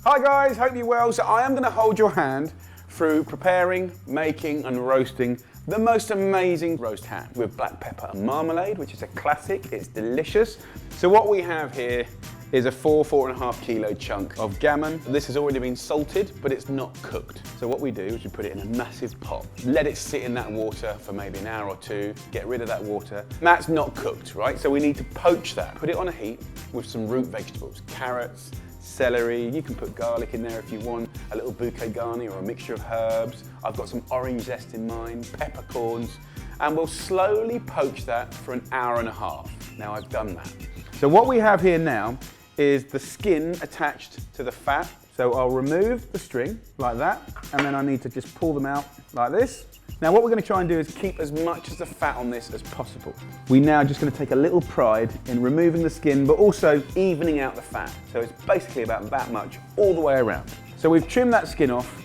Hi guys, hope you're well. So I am going to hold your hand through preparing, making and roasting the most amazing roast ham with black pepper and marmalade, which is a classic. It's delicious. So what we have here is a 4.5 kilo chunk of gammon. This has already been salted, but it's not cooked. So what we do is we put it in a massive pot, let it sit in that water for maybe an hour or two, get rid of that water. That's not cooked, right? So we need to poach that. Put it on a heat with some root vegetables, carrots, celery, you can put garlic in there if you want, a little bouquet garni or a mixture of herbs. I've got some orange zest in mine, peppercorns, and we'll slowly poach that for an hour and a half. Now I've done that. So what we have here now is the skin attached to the fat. So I'll remove the string like that, and then I need to just pull them out like this. Now what we're going to try and do is keep as much of the fat on this as possible. We now just going to take a little pride in removing the skin, but also evening out the fat. So it's basically about that much all the way around. So we've trimmed that skin off.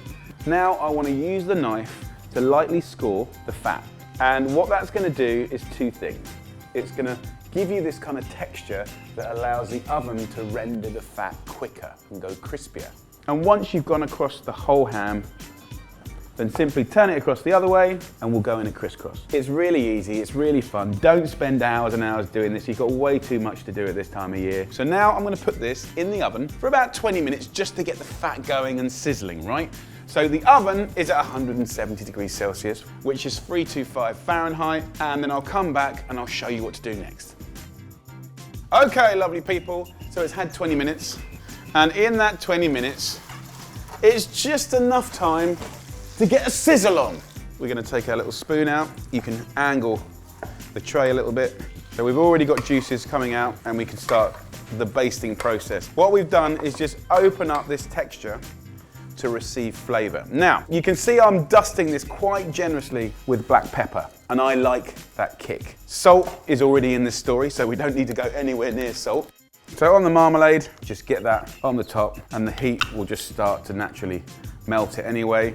Now I want to use the knife to lightly score the fat. And what that's going to do is two things. It's going to give you this kind of texture that allows the oven to render the fat quicker and go crispier. And once you've gone across the whole ham, then simply turn it across the other way and we'll go in a crisscross. It's really easy, it's really fun. Don't spend hours and hours doing this. You've got way too much to do at this time of year. So now I'm going to put this in the oven for about 20 minutes just to get the fat going and sizzling, right? So the oven is at 170 degrees Celsius, which is 325 Fahrenheit, and then I'll come back and I'll show you what to do next. Okay, lovely people, so it's had 20 minutes, and in that 20 minutes, it's just enough time to get a sizzle on. We're gonna take our little spoon out. You can angle the tray a little bit. So we've already got juices coming out and we can start the basting process. What we've done is just open up this texture to receive flavor. Now, you can see I'm dusting this quite generously with black pepper, and I like that kick. Salt is already in this story, so we don't need to go anywhere near salt. So on the marmalade, just get that on the top, and the heat will just start to naturally melt it anyway.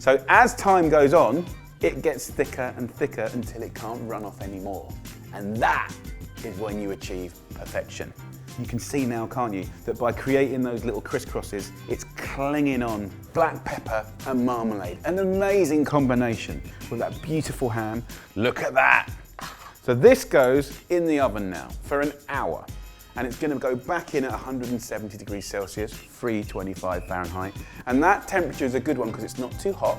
So as time goes on, it gets thicker and thicker until it can't run off anymore. And that is when you achieve perfection. You can see now, can't you, that by creating those little crisscrosses, it's clinging on black pepper and marmalade. An amazing combination with that beautiful ham. Look at that. So this goes in the oven now for an hour. And it's going to go back in at 170 degrees Celsius, 325 Fahrenheit. And that temperature is a good one because it's not too hot,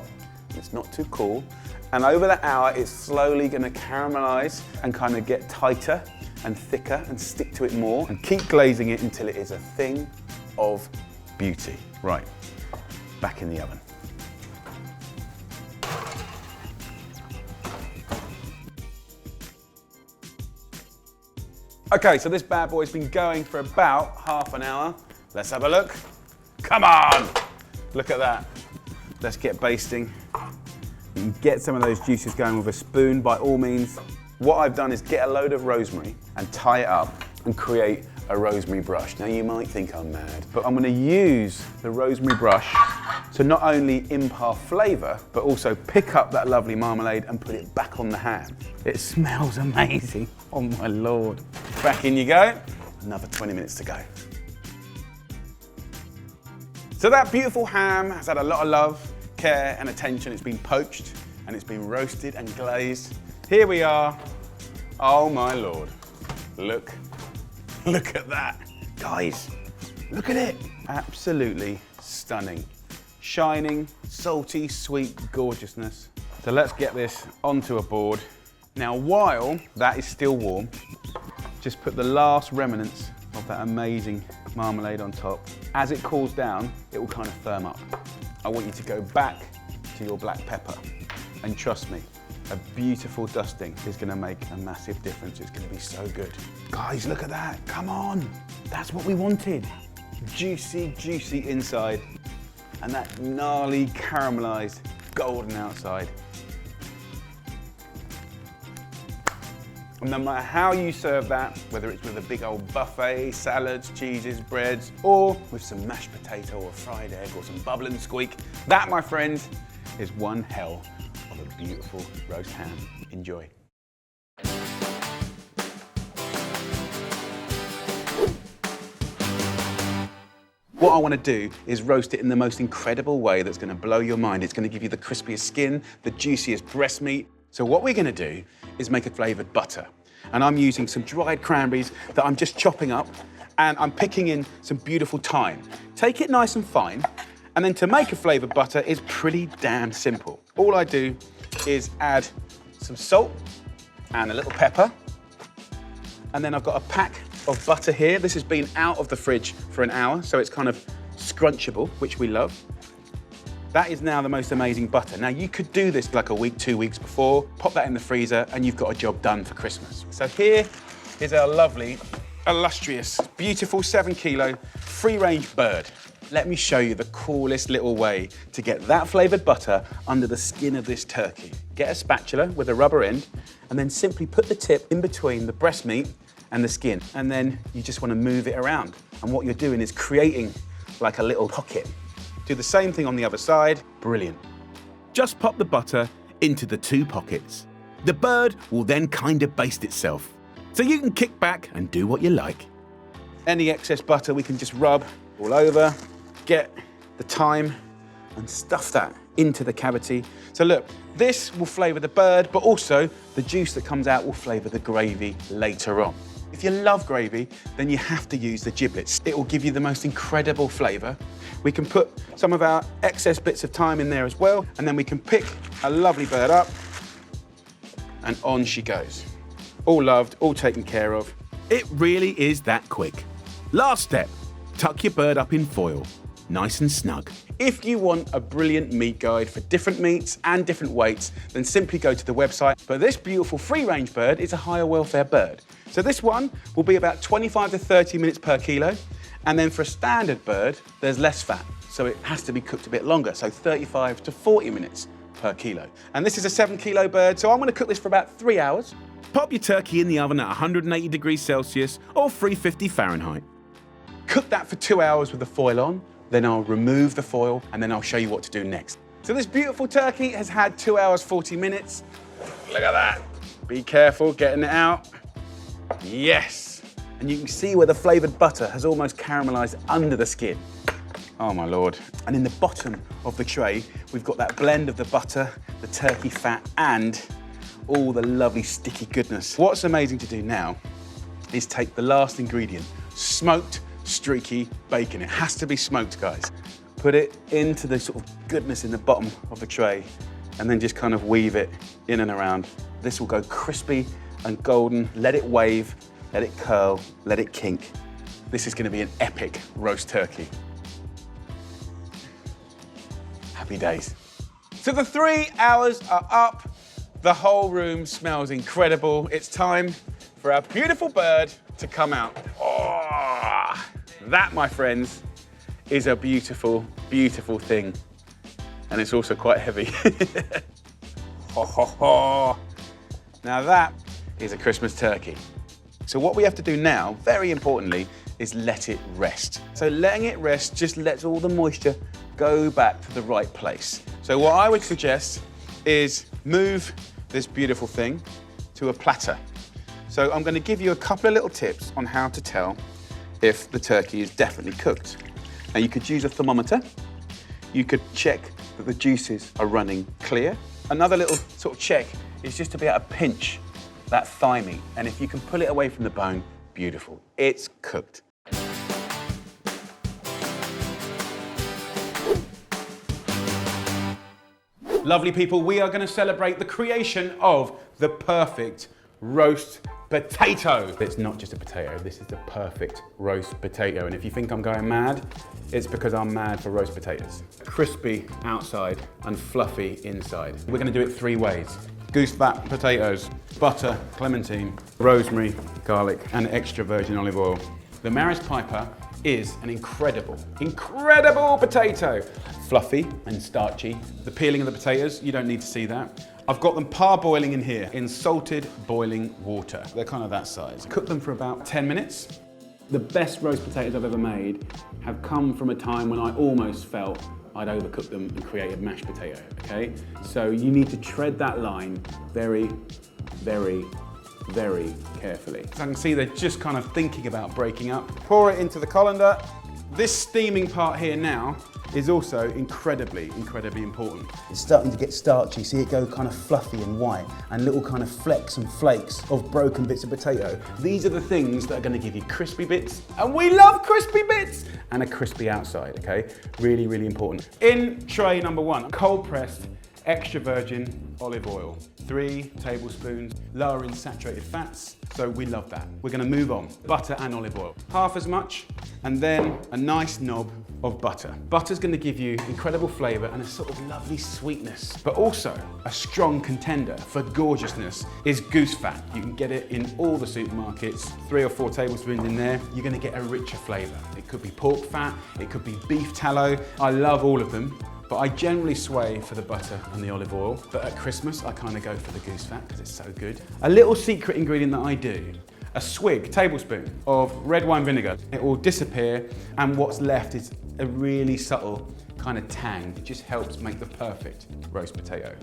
it's not too cool. And over that hour, it's slowly going to caramelize and kind of get tighter and thicker and stick to it more, and keep glazing it until it is a thing of beauty. Right, back in the oven. Okay, so this bad boy's been going for about half an hour. Let's have a look. Come on! Look at that. Let's get basting. You can get some of those juices going with a spoon by all means. What I've done is get a load of rosemary and tie it up and create a rosemary brush. Now you might think I'm mad, but I'm going to use the rosemary brush to not only impart flavour, but also pick up that lovely marmalade and put it back on the ham. It smells amazing. Oh my Lord. Back in you go. Another 20 minutes to go. So that beautiful ham has had a lot of love, care and attention. It's been poached and it's been roasted and glazed. Here we are. Oh my Lord. Look at that. Guys, look at it. Absolutely stunning. Shining, salty, sweet gorgeousness. So let's get this onto a board. Now while that is still warm, just put the last remnants of that amazing marmalade on top. As it cools down, it will kind of firm up. I want you to go back to your black pepper. And trust me, a beautiful dusting is going to make a massive difference. It's going to be so good. Guys, look at that. Come on. That's what we wanted. Juicy, juicy inside. And that gnarly, caramelized, golden outside. And no matter how you serve that, whether it's with a big old buffet, salads, cheeses, breads, or with some mashed potato or fried egg or some bubble and squeak, that, my friends, is one hell of a beautiful roast ham. Enjoy. What I want to do is roast it in the most incredible way that's going to blow your mind. It's going to give you the crispiest skin, the juiciest breast meat. So what we're going to do is make a flavoured butter. And I'm using some dried cranberries that I'm just chopping up, and I'm picking in some beautiful thyme. Take it nice and fine, and then to make a flavoured butter is pretty damn simple. All I do is add some salt and a little pepper, and then I've got a pack of butter here. This has been out of the fridge for an hour, so it's kind of scrunchable, which we love. That is now the most amazing butter. Now you could do this like a week, 2 weeks before, pop that in the freezer, and you've got a job done for Christmas. So here is our lovely, illustrious, beautiful 7 kilo free-range bird. Let me show you the coolest little way to get that flavoured butter under the skin of this turkey. Get a spatula with a rubber end, and then simply put the tip in between the breast meat and the skin. And then you just want to move it around. And what you're doing is creating like a little pocket. Do the same thing on the other side. Brilliant. Just pop the butter into the 2 pockets. The bird will then kind of baste itself, so you can kick back and do what you like. Any excess butter we can just rub all over, get the thyme and stuff that into the cavity. So look, this will flavour the bird, but also the juice that comes out will flavour the gravy later on. If you love gravy, then you have to use the giblets. It will give you the most incredible flavour. We can put some of our excess bits of thyme in there as well, and then we can pick a lovely bird up, and on she goes. All loved, all taken care of. It really is that quick. Last step, tuck your bird up in foil, nice and snug. If you want a brilliant meat guide for different meats and different weights, then simply go to the website. But this beautiful free-range bird is a higher welfare bird. So this one will be about 25 to 30 minutes per kilo. And then for a standard bird, there's less fat, so it has to be cooked a bit longer, so 35 to 40 minutes per kilo. And this is a 7 kilo bird, so I'm gonna cook this for about 3 hours. Pop your turkey in the oven at 180 degrees Celsius or 350 Fahrenheit. Cook that for 2 hours with the foil on, then I'll remove the foil, and then I'll show you what to do next. So this beautiful turkey has had 2 hours, 40 minutes. Look at that. Be careful getting it out. Yes. And you can see where the flavoured butter has almost caramelised under the skin. Oh my Lord. And in the bottom of the tray, we've got that blend of the butter, the turkey fat, and all the lovely sticky goodness. What's amazing to do now is take the last ingredient, smoked streaky bacon. It has to be smoked, guys. Put it into the sort of goodness in the bottom of the tray, and then just kind of weave it in and around. This will go crispy and golden. Let it wave. Let it curl, let it kink. This is gonna be an epic roast turkey. Happy days. So the 3 hours are up. The whole room smells incredible. It's time for our beautiful bird to come out. Oh, that, my friends, is a beautiful, beautiful thing. And it's also quite heavy. Ho, ho, ho. Now that is a Christmas turkey. So what we have to do now, very importantly, is let it rest. So letting it rest just lets all the moisture go back to the right place. So what I would suggest is move this beautiful thing to a platter. So I'm going to give you a couple of little tips on how to tell if the turkey is definitely cooked. Now you could use a thermometer. You could check that the juices are running clear. Another little sort of check is just to be able to pinch that thigh meat, and if you can pull it away from the bone, beautiful. It's cooked. Lovely people, we are going to celebrate the creation of the perfect roast potato. It's not just a potato, this is the perfect roast potato. And if you think I'm going mad, it's because I'm mad for roast potatoes. Crispy outside and fluffy inside. We're going to do it 3 ways. Goose fat potatoes, butter, clementine, rosemary, garlic, and extra virgin olive oil. The Maris Piper is an incredible, incredible potato. Fluffy and starchy. The peeling of the potatoes, you don't need to see that. I've got them parboiling in here in salted boiling water. They're kind of that size. Cook them for about 10 minutes. The best roast potatoes I've ever made have come from a time when I almost felt I'd overcook them and create a mashed potato, okay? So you need to tread that line very, very, very carefully. So I can see they're just kind of thinking about breaking up. Pour it into the colander. This steaming part here now is also incredibly important. It's starting to get starchy, see it go kind of fluffy and white, and little kind of flecks and flakes of broken bits of potato. These are the things that are going to give you crispy bits, and we love crispy bits, and a crispy outside, okay? Really, really important. In tray number 1, cold pressed extra virgin olive oil. 3 tablespoons, lower in saturated fats, so we love that. We're gonna move on. Butter and olive oil. Half as much, and then a nice knob of butter. Butter's gonna give you incredible flavor and a sort of lovely sweetness, but also a strong contender for gorgeousness is goose fat. You can get it in all the supermarkets, 3 or 4 tablespoons in there. You're gonna get a richer flavor. It could be pork fat, it could be beef tallow. I love all of them. But I generally sway for the butter and the olive oil. But at Christmas, I kind of go for the goose fat because it's so good. A little secret ingredient that I do, a tablespoon of red wine vinegar. It will disappear, and what's left is a really subtle kind of tang. It just helps make the perfect roast potato.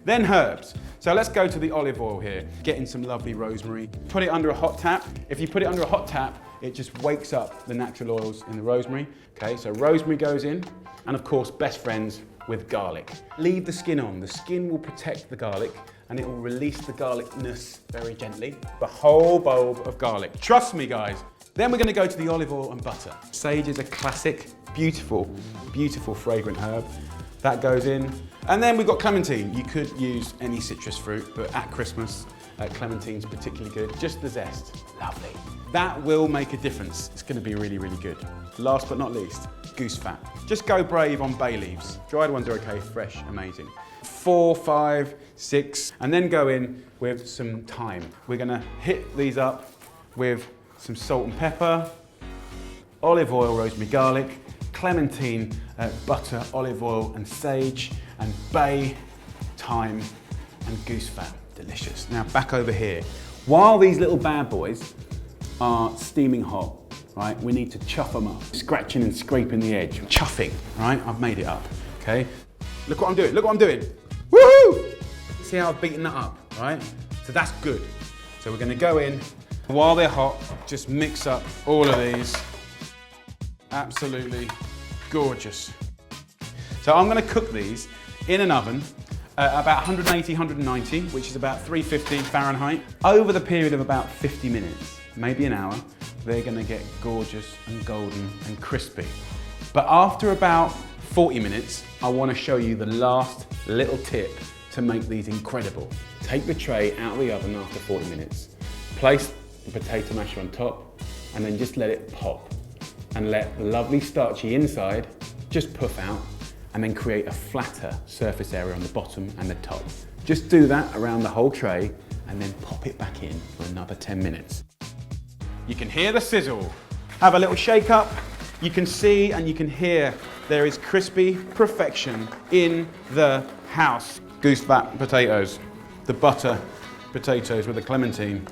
Then herbs. So let's go to the olive oil here. Getting some lovely rosemary. Put it under a hot tap. If you put it under a hot tap, it just wakes up the natural oils in the rosemary. Okay, so rosemary goes in. And of course, best friends with garlic. Leave the skin on. The skin will protect the garlic and it will release the garlicness very gently. The whole bulb of garlic. Trust me, guys. Then we're gonna go to the olive oil and butter. Sage is a classic, beautiful, beautiful fragrant herb. That goes in. And then we've got clementine. You could use any citrus fruit, but at Christmas, clementine's particularly good. Just the zest, lovely. That will make a difference. It's gonna be really, really good. Last but not least, goose fat. Just go brave on bay leaves. Dried ones are okay, fresh, amazing. 4, 5, 6, and then go in with some thyme. We're gonna hit these up with some salt and pepper, olive oil, rosemary, garlic, clementine, butter, olive oil and sage, and bay, thyme, and goose fat. Delicious. Now back over here. While these little bad boys are steaming hot, right, we need to chuff them up. Scratching and scraping the edge. Chuffing, right? I've made it up, okay? Look what I'm doing, look what I'm doing. Woohoo! See how I've beaten that up, right? So that's good. So we're gonna go in. While they're hot, just mix up all of these. Absolutely gorgeous. So I'm gonna cook these in an oven about 180, 190, which is about 350 Fahrenheit, over the period of about 50 minutes, maybe an hour. They're gonna get gorgeous and golden and crispy. But after about 40 minutes, I wanna show you the last little tip to make these incredible. Take the tray out of the oven after 40 minutes, place the potato masher on top, and then just let it pop. And let the lovely starchy inside just puff out, and then create a flatter surface area on the bottom and the top. Just do that around the whole tray, and then pop it back in for another 10 minutes. You can hear the sizzle. Have a little shake up. You can see and you can hear there is crispy perfection in the house. Goose fat potatoes, the butter potatoes with the clementine.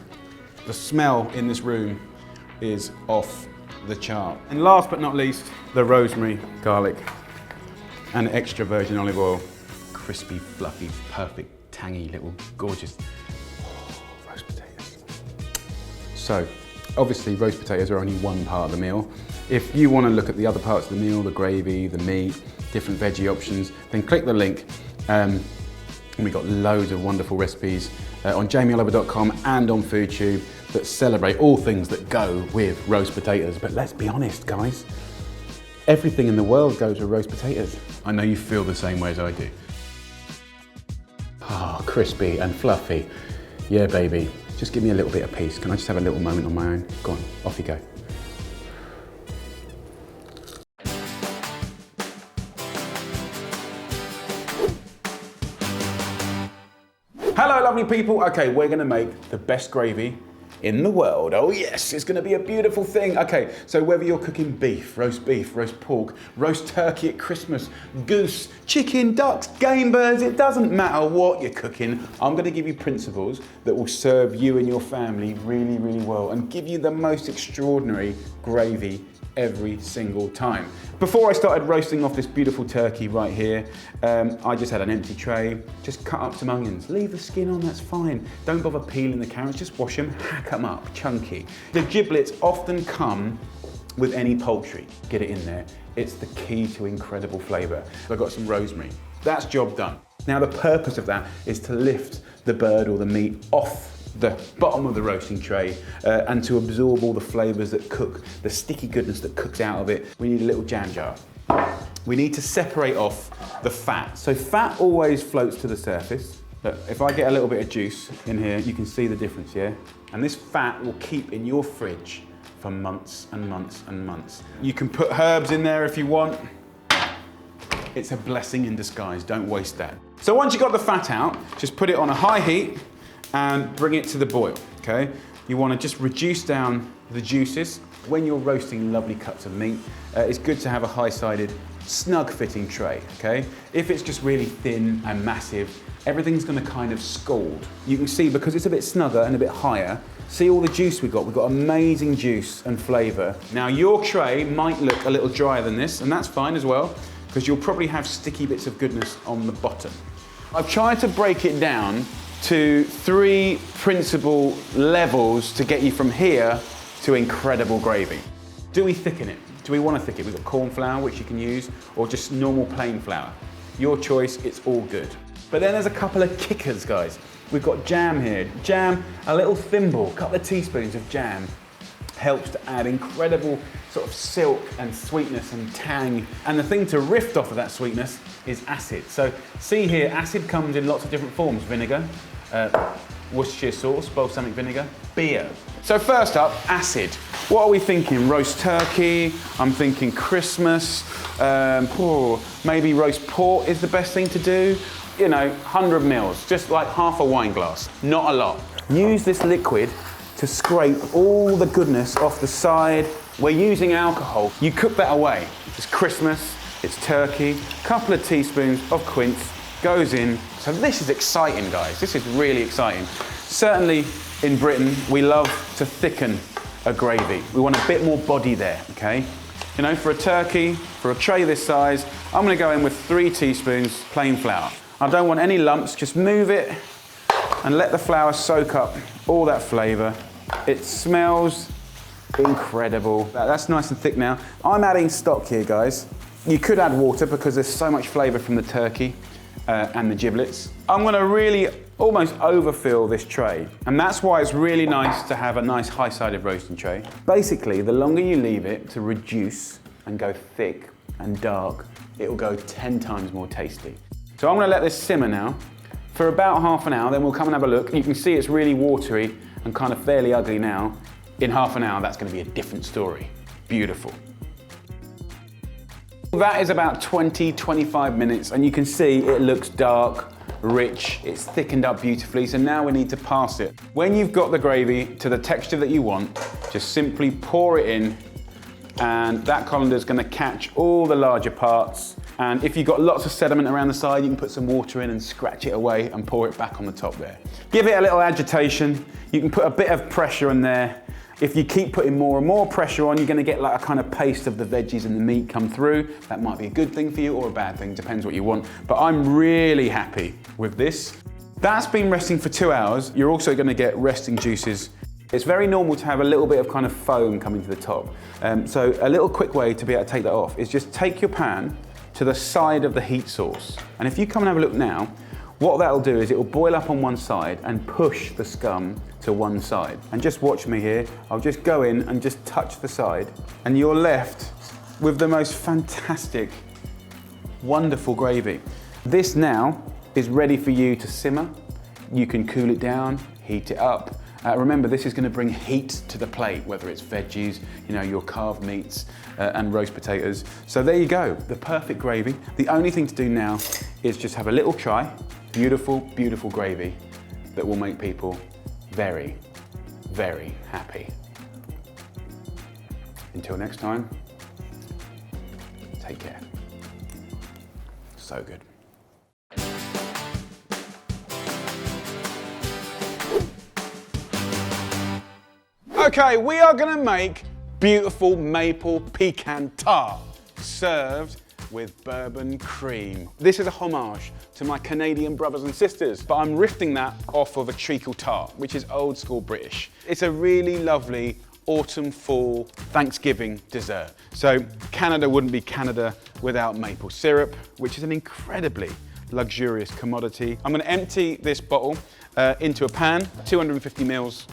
The smell in this room is off the chart. And last but not least, the rosemary, garlic, and extra virgin olive oil. Crispy, fluffy, perfect, tangy, little gorgeous roast potatoes. So, obviously roast potatoes are only one part of the meal. If you want to look at the other parts of the meal, the gravy, the meat, different veggie options, then click the link. And we've got loads of wonderful recipes on jamieoliver.com and on FOODTUBE that celebrate all things that go with roast potatoes. But let's be honest, guys, everything in the world goes with roast potatoes. I know you feel the same way as I do. Oh, crispy and fluffy. Yeah, baby. Just give me a little bit of peace. Can I just have a little moment on my own? Go on, off you go. Hello, lovely people. Okay, we're gonna make the best gravy in the world. Oh yes, it's gonna be a beautiful thing. Okay, so whether you're cooking beef, roast pork, roast turkey at Christmas, goose, chicken, ducks, game birds, it doesn't matter what you're cooking. I'm gonna give you principles that will serve you and your family really, really well and give you the most extraordinary gravy every single time. Before I started roasting off this beautiful turkey right here, I just had an empty tray, just cut up some onions. Leave the skin on, that's fine. Don't bother peeling the carrots, just wash them, hack them up, chunky. The giblets often come with any poultry. Get it in there. It's the key to incredible flavour. So I've got some rosemary. That's job done. Now the purpose of that is to lift the bird or the meat off the bottom of the roasting tray and to absorb all the flavours that cook, the sticky goodness that cooks out of it. We need a little jam jar. We need to separate off the fat. So fat always floats to the surface. Look, if I get a little bit of juice in here, you can see the difference, yeah? And this fat will keep in your fridge for months and months and months. You can put herbs in there if you want. It's a blessing in disguise, don't waste that. So once you've got the fat out, just put it on a high heat and bring it to the boil, okay? You wanna just reduce down the juices. When you're roasting lovely cuts of meat, it's good to have a high-sided, snug-fitting tray, okay? If it's just really thin and massive, everything's gonna kind of scald. You can see, because it's a bit snugger and a bit higher, see all the juice we've got amazing juice and flavour. Now your tray might look a little drier than this, and that's fine as well, because you'll probably have sticky bits of goodness on the bottom. I've tried to break it down to 3 principal levels to get you from here to incredible gravy. Do we thicken it? Do we want to thicken it? We've got corn flour, which you can use, or just normal plain flour. Your choice, it's all good. But then there's a couple of kickers, guys. We've got jam here. Jam, a little thimble, a couple of teaspoons of jam helps to add incredible sort of silk and sweetness and tang. And the thing to rift off of that sweetness is acid. So see here, acid comes in lots of different forms. Vinegar, Worcestershire sauce, balsamic vinegar, beer. So first up, acid. What are we thinking? Roast turkey, I'm thinking Christmas, maybe roast pork is the best thing to do. You know, 100 mils, just like half a wine glass, not a lot. Use this liquid to scrape all the goodness off the side. We're using alcohol. You cook that away. It's Christmas, it's turkey, a couple of teaspoons of quince goes in. So this is exciting, guys. This is really exciting. Certainly in Britain, we love to thicken a gravy. We want a bit more body there, okay? You know, for a turkey, for a tray this size, I'm gonna go in with 3 teaspoons plain flour. I don't want any lumps, just move it and let the flour soak up all that flavour. It smells incredible. That's nice and thick now. I'm adding stock here, guys. You could add water because there's so much flavour from the turkey and the giblets. I'm gonna really almost overfill this tray. And that's why it's really nice to have a nice high-sided roasting tray. Basically, the longer you leave it to reduce and go thick and dark, it will go 10 times more tasty. So I'm gonna let this simmer now for about half an hour, then we'll come and have a look. You can see it's really watery and kind of fairly ugly now. In half an hour, that's gonna be a different story. Beautiful. That is about 20-25 minutes, and you can see it looks dark, rich, it's thickened up beautifully, so now we need to pass it. When you've got the gravy to the texture that you want, just simply pour it in, and that colander's gonna catch all the larger parts. And if you've got lots of sediment around the side, you can put some water in and scratch it away and pour it back on the top there. Give it a little agitation. You can put a bit of pressure in there. If you keep putting more and more pressure on, you're gonna get like a kind of paste of the veggies and the meat come through. That might be a good thing for you or a bad thing, depends what you want. But I'm really happy with this. That's been resting for 2 hours. You're also gonna get resting juices. It's very normal to have a little bit of kind of foam coming to the top. So a little quick way to be able to take that off is just take your pan to the side of the heat source. And if you come and have a look now, what that'll do is it will boil up on one side and push the scum to one side. And just watch me here. I'll just go in and just touch the side, and you're left with the most fantastic, wonderful gravy. This now is ready for you to simmer. You can cool it down, heat it up. Remember, this is going to bring heat to the plate, whether it's veggies, you know, your carved meats and roast potatoes. So there you go, the perfect gravy. The only thing to do now is just have a little try. Beautiful, beautiful gravy that will make people very, very happy. Until next time, take care. So good. Okay, we are gonna make beautiful maple pecan tart, served with bourbon cream. This is a homage to my Canadian brothers and sisters, but I'm rifting that off of a treacle tart, which is old school British. It's a really lovely autumn, fall, Thanksgiving dessert. So Canada wouldn't be Canada without maple syrup, which is an incredibly luxurious commodity. I'm going to empty this bottle into a pan, 250 mils.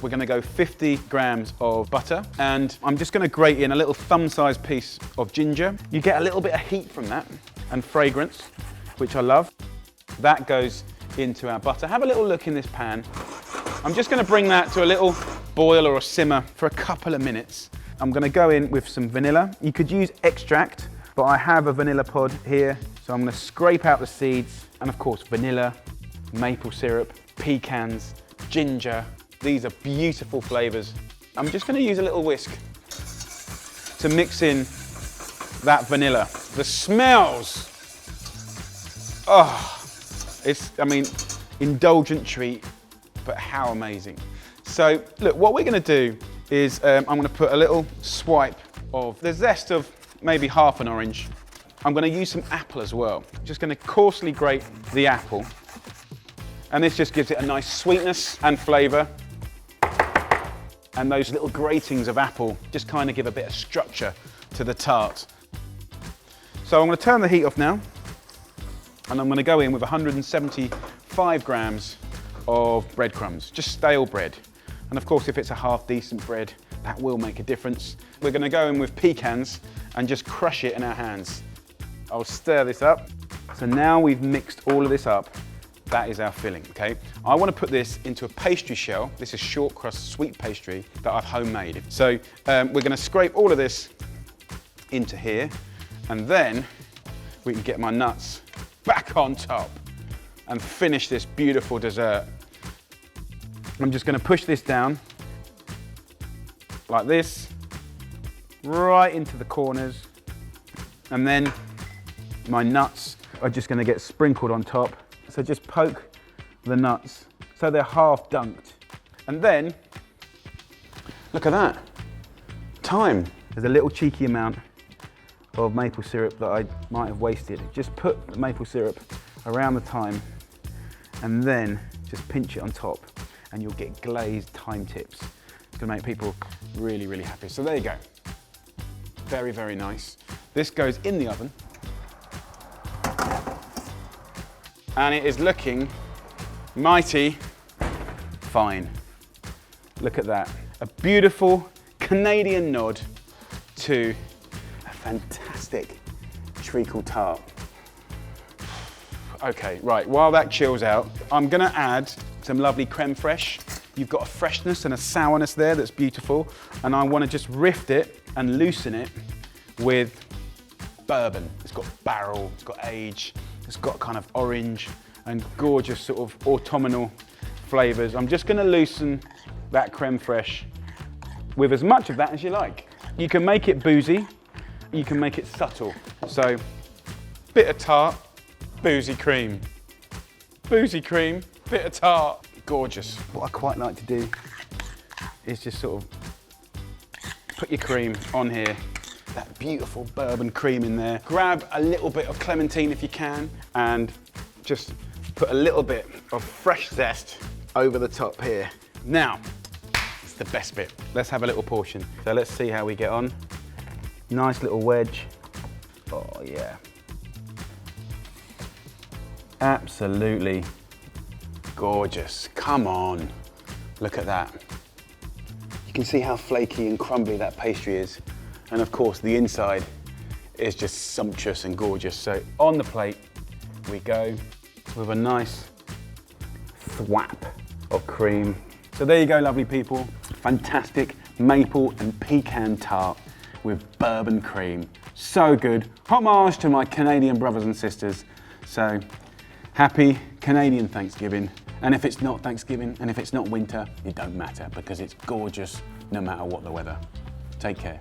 We're going to go 50 grams of butter, and I'm just going to grate in a little thumb-sized piece of ginger. You get a little bit of heat from that and fragrance, which I love. That goes into our butter. Have a little look in this pan. I'm just going to bring that to a little boil or a simmer for a couple of minutes. I'm going to go in with some vanilla. You could use extract, but I have a vanilla pod here, so I'm going to scrape out the seeds, and of course vanilla, maple syrup, pecans, ginger. These are beautiful flavors. I'm just going to use a little whisk to mix in that vanilla. The smells, oh, it's, I mean, indulgent treat, but how amazing. So look, what we're going to do is I'm going to put a little swipe of the zest of maybe half an orange. I'm going to use some apple as well. Just going to coarsely grate the apple. And this just gives it a nice sweetness and flavour. And those little gratings of apple just kind of give a bit of structure to the tart. So I'm going to turn the heat off now, and I'm going to go in with 175 grams of breadcrumbs, just stale bread. And of course, if it's a half decent bread, that will make a difference. We're going to go in with pecans and just crush it in our hands. I'll stir this up. So now we've mixed all of this up. That is our filling, okay? I want to put this into a pastry shell. This is short crust sweet pastry that I've homemade. So we're going to scrape all of this into here, and then we can get my nuts back on top and finish this beautiful dessert. I'm just going to push this down like this, right into the corners, and then my nuts are just going to get sprinkled on top. So just poke the nuts so they're half dunked. And then, look at that, thyme. There's a little cheeky amount of maple syrup that I might have wasted. Just put the maple syrup around the thyme and then just pinch it on top, and you'll get glazed thyme tips. It's gonna make people really, really happy. So there you go. Very, very nice. This goes in the oven. And it is looking mighty fine. Look at that. A beautiful Canadian nod to a fantastic treacle tart. Okay, right, while that chills out, I'm gonna add some lovely creme fraiche. You've got a freshness and a sourness there that's beautiful, and I wanna just rift it and loosen it with bourbon. It's got barrel, it's got age, it's got kind of orange and gorgeous sort of autumnal flavors. I'm just gonna loosen that creme fraiche with as much of that as you like. You can make it boozy, you can make it subtle. So, bit of tart, boozy cream. Boozy cream, bit of tart. Gorgeous. What I quite like to do is just sort of put your cream on here. That beautiful bourbon cream in there. Grab a little bit of clementine if you can, and just put a little bit of fresh zest over the top here. Now, it's the best bit. Let's have a little portion. So let's see how we get on. Nice little wedge. Oh yeah. Absolutely gorgeous. Come on, look at that. You can see how flaky and crumbly that pastry is. And of course, the inside is just sumptuous and gorgeous. So on the plate we go with a nice thwap of cream. So there you go, lovely people. Fantastic maple and pecan tart with bourbon cream. So good. Homage to my Canadian brothers and sisters. So happy Canadian Thanksgiving. And if it's not Thanksgiving and if it's not winter, it don't matter, because it's gorgeous no matter what the weather. Take care.